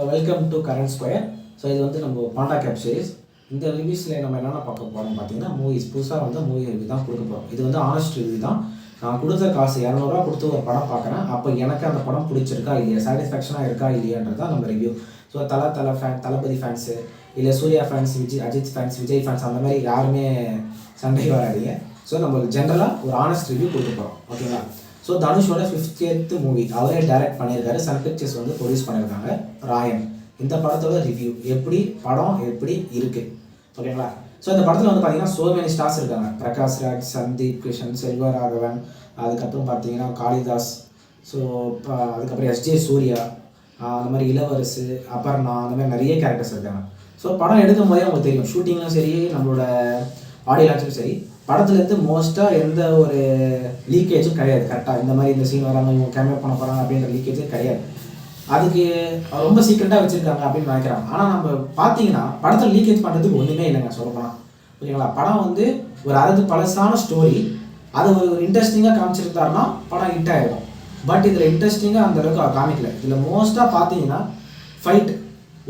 Welcome to current square. So இது வந்து நம்ம பாண்டா கேப் சீரிஸ். இந்த ரிவ்யூஸில் நம்ம என்னென்ன பார்க்க போகிறோம் பார்த்தீங்கன்னா, மூவிஸ் புதுசாக வந்து மூவி ரிவ்யூ தான் கொடுக்க போகிறோம். இது வந்து ஆனஸ்ட் ரிவ்யூ தான். நான் கொடுத்த காசு 200 கொடுத்து ஒரு படம் பார்க்குறேன். அப்போ எனக்கு அந்த படம் பிடிச்சிருக்கா இல்லையா, சாட்டிஸ்ஃபேக்ஷனாக இருக்கா இல்லையான்றது தான் நம்ம ரிவ்யூ. ஸோ தளபதி ஃபேன்ஸு இல்லை Suriya fans, Ajith fans, Vijay fans அந்த மாதிரி யாருமே சண்டை வராதிங்க. ஸோ நம்ம ஜென்ரலாக ஒரு ஆனஸ்ட் ரிவ்யூ கொடுக்க போகிறோம், ஓகேங்களா? ஸோ தனுஷோட 50th மூவி அவரே டைரக்ட் பண்ணியிருக்காரு. சன் பிக்சர்ஸ் வந்து ப்ரொடியூஸ் பண்ணியிருக்காங்க. ராயன் இந்த படத்தோட ரிவ்யூ படம் எப்படி இருக்குது, ஓகேங்களா? ஸோ இந்த படத்தில் வந்து பார்த்தீங்கன்னா சோ மெனி ஸ்டார்ஸ் இருக்காங்க. பிரகாஷ் ராஜ், சந்தீப் கிஷன், செல்வராகவன், அதுக்கப்புறம் பார்த்தீங்கன்னா காளிதாஸ், ஸோ அதுக்கப்புறம் எஸ்ஜே சூர்யா, அந்த மாதிரி இளவரசு, அபர்ணா, அந்த மாதிரி நிறைய கேரக்டர்ஸ் இருக்காங்க. ஸோ படம் எடுக்கும் போதே அவங்களுக்கு தெரியும், ஷூட்டிங்கும் சரி, நம்மளோட ஆடியோ லான்ச்சும் சரி, படத்துலேருந்து மோஸ்ட்டாக எந்த ஒரு லீக்கேஜும் கிடையாது. கரெக்டாக இந்த மாதிரி இந்த சீன் வராங்க, இவங்க கேமரா பண்ண போகிறாங்க அப்படின்ற லீக்கேஜே கிடையாது. அதுக்கு ரொம்ப சீக்கிரட்டாக வச்சுருக்காங்க அப்படின்னு நினைக்கிறாங்க. ஆனால் நம்ம பார்த்தீங்கன்னா படத்தில் லீக்கேஜ் பண்ணுறதுக்கு ஒன்றுமே இல்லைங்க சொல்லப்போனால், ஓகேங்களா? படம் வந்து ஒரு அறுது பழசான ஸ்டோரி, அதை ஒரு இன்ட்ரெஸ்டிங்காக காமிச்சிருந்தாருன்னா படம் ஹிட் ஆகிடும். பட் இதில் இன்ட்ரெஸ்டிங்காக அந்தளவுக்கு காமிக்கல. இதில் மோஸ்ட்டாக பார்த்தீங்கன்னா ஃபைட்,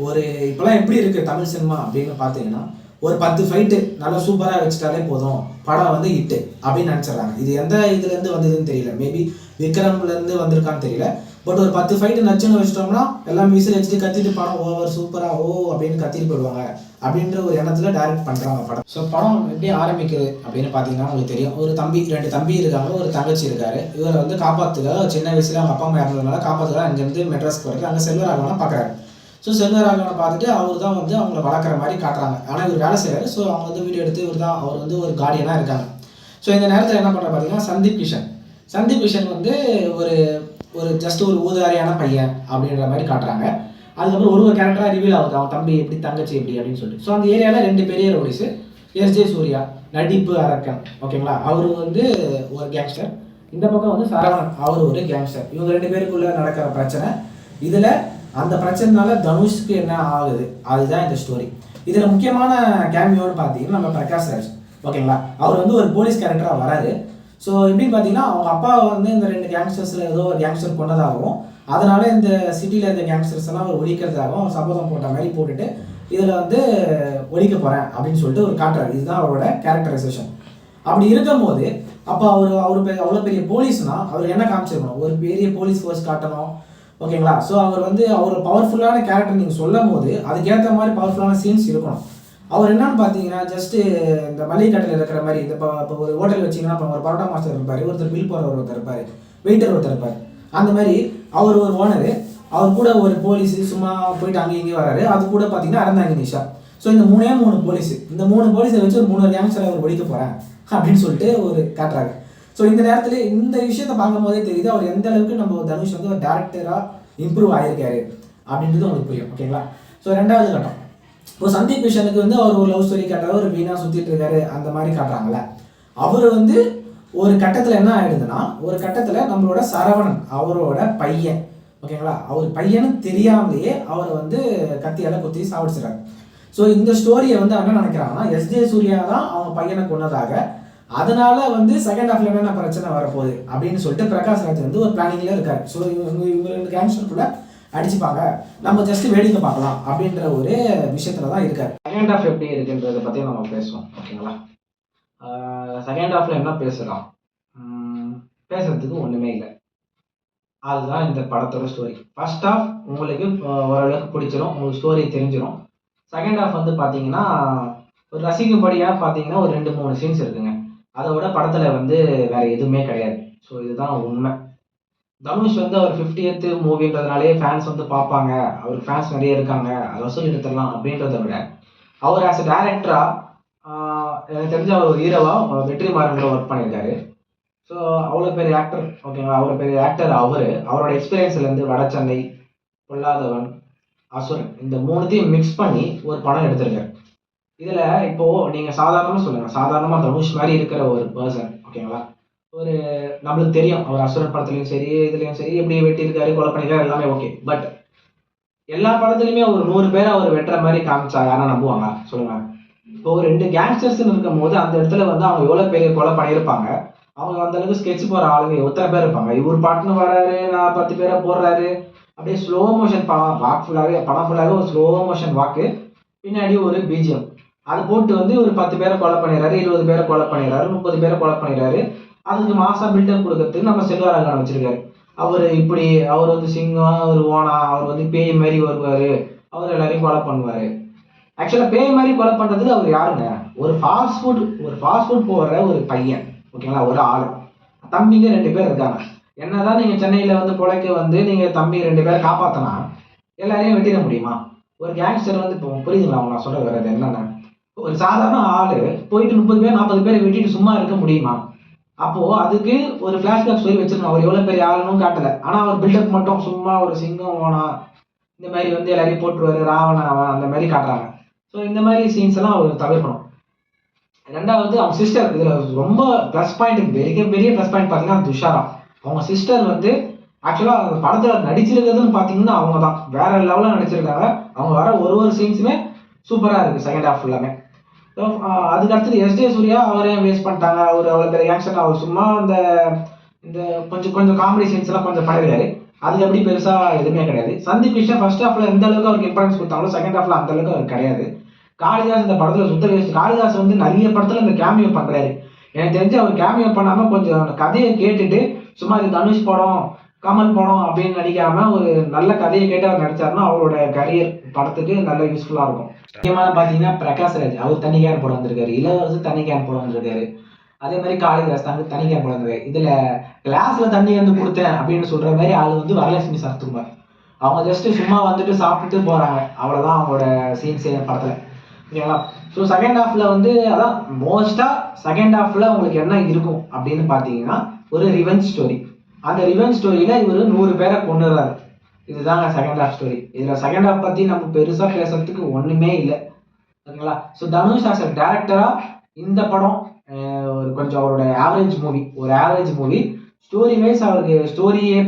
ஒரு இப்போலாம் எப்படி இருக்குது தமிழ் சினிமா அப்படின்னு பார்த்தீங்கன்னா, ஒரு 10 ஃபைட்டு நல்லா சூப்பராக வச்சுட்டாலே போதும், படம் வந்து ஹிட்டு அப்படின்னு நினச்சிட்றாங்க. இது எந்த இதுலேருந்து வந்ததுன்னு தெரியல. மேபி விக்ரம்லேருந்து வந்திருக்கான்னு தெரியல. பட் ஒரு 10 ஃபைட்டு நச்சுன்னு வச்சிட்டோம்னா எல்லாம் விசில் வச்சுட்டு கத்திட்டு படம் ஓவர் சூப்பராக அப்படின்னு கத்திட்டு போயிடுவாங்க அப்படின்ற ஒரு எண்ணத்தில் டைரக்ட் பண்ணுறாங்க படம். ஸோ படம் எப்படி ஆரம்பிக்குது அப்படின்னு பார்த்தீங்கன்னா உங்களுக்கு தெரியும். ஒரு தம்பி, 2 தம்பி இருக்காங்க, ஒரு தங்கச்சி இருக்காரு. இவரை வந்து காப்பாற்றுக்காக சின்ன வயசுல அவங்க அப்பா அம்மா இறந்ததுனால காப்பாற்றுக்காக அங்கேருந்து மெட்ராஸ்க்கு போகிறது. அங்கே செல்வராகவனை பார்க்குறாரு. ஸோ செல்வராகவனை பார்த்துட்டு அவர் தான் வந்து அவங்கள வளர்க்குற மாதிரி காட்டுறாங்க. ஆனால் இவர் வேலை செய்கிறாரு. ஸோ அவங்க வந்து வீடியோ எடுத்து அவர் வந்து ஒரு கார்டியனாக இருக்காங்க. ஸோ இந்த நேரத்தில் என்ன பண்ணுற பார்த்தீங்கன்னா சந்தீப் கிஷன் வந்து ஒரு ஜஸ்ட் ஒரு ஊதாரியான பையன் அப்படின்ற மாதிரி காட்டுறாங்க. அதுக்கப்புறம் ஒரு கேரக்டராக ரிவீல் ஆகுது, அவன் தம்பி எப்படி, தங்கச்சி எப்படி அப்படின்னு சொல்லிட்டு. ஸோ அந்த ஏரியாவில் 2 பெரிய ரவுடிஸு, எஸ்ஜே சூர்யா நடிப்பு அரக்கன், ஓகேங்களா? அவர் வந்து ஒரு கேங்ஸ்டர். இந்த பக்கம் வந்து சரவணன், அவர் ஒரு கேங்ஸ்டர். இவங்க 2 பேருக்குள்ளே நடக்கிற பிரச்சனை. இதில் அந்த பிரச்சனைனால தனுஷ்க்கு என்ன ஆகுது, அதுதான் இந்த ஸ்டோரி. இதில் முக்கியமான கேமியோன்னு பார்த்தீங்கன்னா நம்ம பிரகாஷ் ராஜ், ஓகேங்களா? அவர் வந்து ஒரு போலீஸ் கேரக்டராக வராது. ஸோ எப்படின்னு பார்த்தீங்கன்னா, அவங்க அப்பா வந்து இந்த 2 கேங்ஸ்டர்ஸில் ஏதோ ஒரு கேங்ஸ்டர் கொண்டதாகவும், அதனால இந்த சிட்டியில் இருந்த கேங்ஸ்டர்ஸ் எல்லாம் அவர் ஒழிக்கிறதாகவும் அவர் சபதம் போட்ட மாதிரி போட்டுட்டு இதில் வந்து ஒழிக்க போகிறேன் அப்படின்னு சொல்லிட்டு ஒரு காட்டுறாரு. இதுதான் அவரோட கேரக்டரைசேஷன். அப்படி இருக்கும் போது அப்போ அவர் அவ்வளோ பெரிய போலீஸ்னால் அவர் என்ன காமிச்சிருக்கணும், ஒரு பெரிய போலீஸ் ஃபோர்ஸ் காட்டணும், ஓகேங்களா? ஸோ அவர் பவர்ஃபுல்லான கேரக்டர் நீங்கள் சொல்லும் போது அதுக்கேற்ற மாதிரி பவர்ஃபுல்லான சீன்ஸ் இருக்கணும். அவர் என்னன்னு பார்த்தீங்கன்னா, ஜஸ்ட்டு இந்த மளிகை கடையில் இருக்கிற மாதிரி, இந்த இப்போ ஒரு ஹோட்டல் வச்சிங்கன்னா இப்போ ஒரு பரோட்டா மாஸ்டர் இருப்பார், ஒருத்தர் பில் போடுறவர் ஒருத்தர் இருப்பார், வெயிட்டர் ஒருத்தர் இருப்பார். அந்த மாதிரி அவர் ஒரு ஓனரு, அவர் கூட ஒரு போலீஸு சும்மா போயிட்டு அங்கேயும் இங்கேயும் வராரு. அது கூட பார்த்தீங்கன்னா அறந்தாங்க நிஷா. ஸோ இந்த 3 போலீஸு, இந்த 3 போலீஸை வச்சு ஒரு 3 கேங்ஸ்டர் அவர் ஒழிக்க போகிறேன் அப்படின்னு சொல்லிட்டு ஒரு காட்டுறாரு. ஸோ இந்த நேரத்தில் இந்த விஷயத்தை பார்க்கும் போதே தெரியுது அவர் எந்த அளவுக்கு நம்ம தனுஷ் வந்து ஒரு டேரக்டராக இம்ப்ரூவ் ஆகியிருக்காரு அப்படின்றது உங்களுக்கு புரியும், ஓகேங்களா? ஸோ 2வது கட்டம், இப்போ சந்தீப் கிஷனுக்கு வந்து அவர் ஒரு லவ் ஸ்டோரி காட்டுறாரு, ஒரு வீணாக சுற்றிட்டு இருக்காரு, அந்த மாதிரி காட்டுறாங்கல்ல. அவர் வந்து ஒரு கட்டத்தில் என்ன ஆகிடுதுன்னா, ஒரு கட்டத்தில் நம்மளோட சரவணன் அவரோட பையன், ஓகேங்களா? அவர் பையனு தெரியாமலேயே அவரை வந்து கத்தியால் குத்தி சாப்பிடுச்சுறாங்க. ஸோ இந்த ஸ்டோரியை வந்து என்ன நினைக்கிறாங்கன்னா, எஸ்ஜே சூர்யா தான் அவங்க பையனை கொன்னதாக, அதனால வந்து செகண்ட் ஹாஃப்ல என்னென்ன பிரச்சனை வரப்போகுது அப்படின்னு சொல்லிட்டு பிரகாஷ் ராஜ் வந்து ஒரு பிளானிங்ல இருக்காரு. ஸோ இவங்க 2 கேங்ஸ்டருக்குள்ள அடிச்சுப்பாங்க, நம்ம ஜஸ்ட் வேடிக்கை பார்க்கலாம் அப்படின்ற ஒரு விஷயத்துல தான் இருக்காரு. செகண்ட் ஹாஃப் எப்படி இருக்குன்றதை பற்றி நம்ம பேசுவோம், ஓகேங்களா? செகண்ட் ஹாஃப்ல என்ன பேசலாம், பேசுறதுக்கு ஒன்றுமே இல்லை. அதுதான் இந்த படத்தோட ஸ்டோரி. ஃபர்ஸ்ட் ஹாஃப் உங்களுக்கு ஓரளவுக்கு பிடிச்சிடும், உங்களுக்கு ஸ்டோரி தெரிஞ்சிடும். செகண்ட் ஹாஃப் வந்து பார்த்தீங்கன்னா ஒரு ரசிக்கும்படியாக பார்த்தீங்கன்னா ஒரு 2-3 சீன்ஸ் இருக்குங்க. அதை விட படத்தில் வந்து வேற எதுவுமே கிடையாது. ஸோ இதுதான் உண்மை. தனுஷ் வந்து அவர் 50th மூவின்றதுனாலே ஃபேன்ஸ் வந்து பார்ப்பாங்க, அவருக்கு ஃபேன்ஸ் நிறைய இருக்காங்க, அதை வசூல் எடுத்துடலாம் அப்படின்றத விட, அவர் ஆஸ் அ டேரக்டராக எனக்கு தெரிஞ்ச அவர் ஒரு ஹீரோவாக வெற்றிமாறன் ஒர்க் பண்ணியிருக்காரு. ஸோ அவ்வளோ பெரிய ஆக்டர், ஓகேங்களா? அவ்வளோ பெரிய ஆக்டர் அவரோட எக்ஸ்பீரியன்ஸ்லேருந்து வடச்சென்னை, பொல்லாதவன், அசுரன் இந்த 3த்தையும் மிக்ஸ் பண்ணி ஒரு படம் எடுத்திருக்காரு. இதில் இப்போது நீங்கள் சாதாரணமாக சொல்லுங்கள், சாதாரணமாக தனுஷ் மாதிரி இருக்கிற ஒரு பர்சன், ஓகேங்களா? ஒரு நம்மளுக்கு தெரியும் அவர் அசுரன் படத்துலையும் சரி, இதுலையும் சரி எப்படி வெட்டியிருக்காரு, கொலை பண்ணியிருக்காரு, எல்லாமே ஓகே. பட் எல்லா படத்துலையுமே ஒரு 100 பேரை அவர் வெட்டுற மாதிரி காமிச்சா யாரும் நம்புவாங்க சொல்லுங்க? இப்போ 2 கேங்ஸ்டர்ஸ்ன்னு இருக்கும் போது அந்த இடத்துல வந்து அவங்க எவ்வளோ பெரிய கொலை பண்ணியிருப்பாங்க, அவங்க அந்த அளவுக்கு ஸ்கெட்ச் போகிற ஆளுங்க எத்தனை பேர் இருப்பாங்க. இவர் பாட்டுன்னு வராரு, நான் 10 பேரை போடுறாரு, அப்படியே ஸ்லோ மோஷன் வாக் ஃபுல்லாகவே படம் ஃபுல்லாகவே ஒரு ஸ்லோ மோஷன் வாக்கு, பின்னாடி ஒரு பிஜிஎம். அது போட்டு வந்து ஒரு 10 பேரை கொலை பண்ணிடுறாரு, 20 பேரை கொலை பண்ணிடுறாரு, 30 பேரை கொலை பண்ணிடுறாரு. அதுக்கு மாசா பில்டப் கொடுக்கறதுக்கு நம்ம செல்வராகவன் வச்சிருக்காரு. அவர் வந்து சிங்கம், அவர் ஓனா, அவர் வந்து பேய் மாதிரி வருவாரு, அவர் எல்லாரையும் கொலை பண்ணுவாரு. ஆக்சுவலா பேய் மாதிரி கொலை பண்றதுக்கு அவர் யாருங்க? ஒரு ஃபாஸ்ட் ஃபுட் போடுற ஒரு பையன், ஓகேங்களா, ஒரு ஆளு. தம்பிங்க 2 பேர் இருக்காங்க. என்னதான் நீங்க சென்னையில வந்து கொலைக்க வந்து நீங்க தம்பி 2 பேரை காப்பாத்தினா எல்லாரையும் வெட்டிட முடியுமா? ஒரு கேங்ஸ்டர் வந்து இப்போ புரியுதுங்களா அவங்க நான் சொல்ற வர்றது என்னன்னு? ஒரு சாதாரண ஆளு போயிட்டு 30 பேர் 40 பேரை வெட்டிட்டு சும்மா இருக்க முடியுமா? அப்போ அதுக்கு ஒரு பிளாஷ்பேக் ஸ்டோரி வச்சிருக்கணும். அவர் எவ்வளவு பெரிய ஆளுன்னு காட்டல. ஆனா அவர் பில்டப் மட்டும் சும்மா ஒரு சிங்கம் ஓனா இந்த மாதிரி வந்து எல்லாரையும் போட்டுருவாரு, ராவணன் அவன் அந்த மாதிரி காட்டுறாங்க. ஸோ இந்த மாதிரி சீன்ஸ் எல்லாம் அவர் தவிர்க்கணும். ரெண்டாவது அவங்க சிஸ்டர், இதுல ரொம்ப ப்ளஸ் பாயிண்ட், பெரிய பெரிய ப்ளஸ் பாயிண்ட் பார்த்தீங்கன்னா துஷாரா. அவங்க சிஸ்டர் வந்து ஆக்சுவலா அந்த படத்துல நடிச்சிருக்கிறதுன்னு பாத்தீங்கன்னா அவங்க தான் வேற லெவலில் நடிச்சிருக்காங்க. அவங்க வர ஒரு சீன்ஸுமே சூப்பரா இருக்கு செகண்ட் ஹாஃப் ஃபுல்லாமே. ஸோ அதுக்கு அடுத்தது எஸ்ஜே சூர்யா அவரையும் வேஸ்ட் பண்ணிட்டாங்க. அவர் அவ்வளோ பெரிய ஆக்ஷன், அவர் சும்மா இந்த இந்த கொஞ்சம் கொஞ்சம் காமெடி சீன்ஸ் எல்லாம் கொஞ்சம் பண்ணிருக்காரு. அதுக்கு எப்படி பெருசா எதுவுமே கிடையாது. சந்தீப் கிருஷ்ணன் ஃபர்ஸ்ட் ஹாஃப்ல எந்த அளவுக்கு அவருக்கு இம்பார்ட்டன்ஸ் கொடுத்தாங்களோ செகண்ட் ஹாஃப்ல அந்த அளவுக்கு அவர் கிடையாது. காளிதாஸ் இந்த படத்துல சுத்த வேஸ்ட். காளிதாஸ் வந்து நிறைய படத்துல இந்த கேமியோ பண்றாரு. எனக்கு தெரிஞ்சு அவர் கேமியோ பண்ணாம கொஞ்சம் கதையை கேட்டுட்டு சும்மா இது தனுஷ் படம், கமல் படம் அப்படின்னு நடிக்காம ஒரு நல்ல கதையை கேட்டு அவர் நடிச்சாருன்னா அவரோட கரியர் படத்துக்கு நல்ல யூஸ்ஃபுல்லா இருக்கும். முக்கியமான பாத்தீங்கன்னா பிரகாஷ்ராஜ், அவர் தனி கேன் படம் வந்திருக்காரு. இளவரசு தனி கேன் படம் வந்திருக்காரு. அதே மாதிரி காளிதாஸ் தனி கேன் படம் வந்திருக்காரு. இதுல கிளாஸ்ல தண்ணி வந்து கொடுத்தேன் அப்படின்னு சொல்ற மாதிரி ஆளு வந்து வரலட்சுமி சரத்குமார். அவங்க ஜஸ்ட் சும்மா வந்துட்டு சாப்பிட்டுட்டு போறாங்க, அவ்வளவுதான் அவங்களோட சீன்ஸ் படத்துல, ஓகேங்களா. ஸோ செகண்ட் ஹாஃப்ல வந்து அதான் மோஸ்டா செகண்ட் ஹாஃப்ல உங்களுக்கு என்ன இருக்கும் அப்படின்னு பாத்தீங்கன்னா ஒரு ரிவெஞ்ச் ஸ்டோரி. அந்த ரிவெஞ்ச் ஸ்டோரியில இவர் 100 பேரை கொண்டுறாரு. இதுதாங்க செகண்ட் ஹாஃப் ஸ்டோரி. இதுல செகண்ட் ஹாஃப் பத்தி நம்ம பெருசா பேசுறதுக்கு ஒண்ணுமே இல்லை, ஓகேங்களா. ஸோ தனுஷ் ஆஸ் அ டேரக்டரா இந்த படம் ஒரு கொஞ்சம் அவரோட ஆவரேஜ் மூவி, ஸ்டோரி வைஸ் அவருக்கு ஸ்டோரியே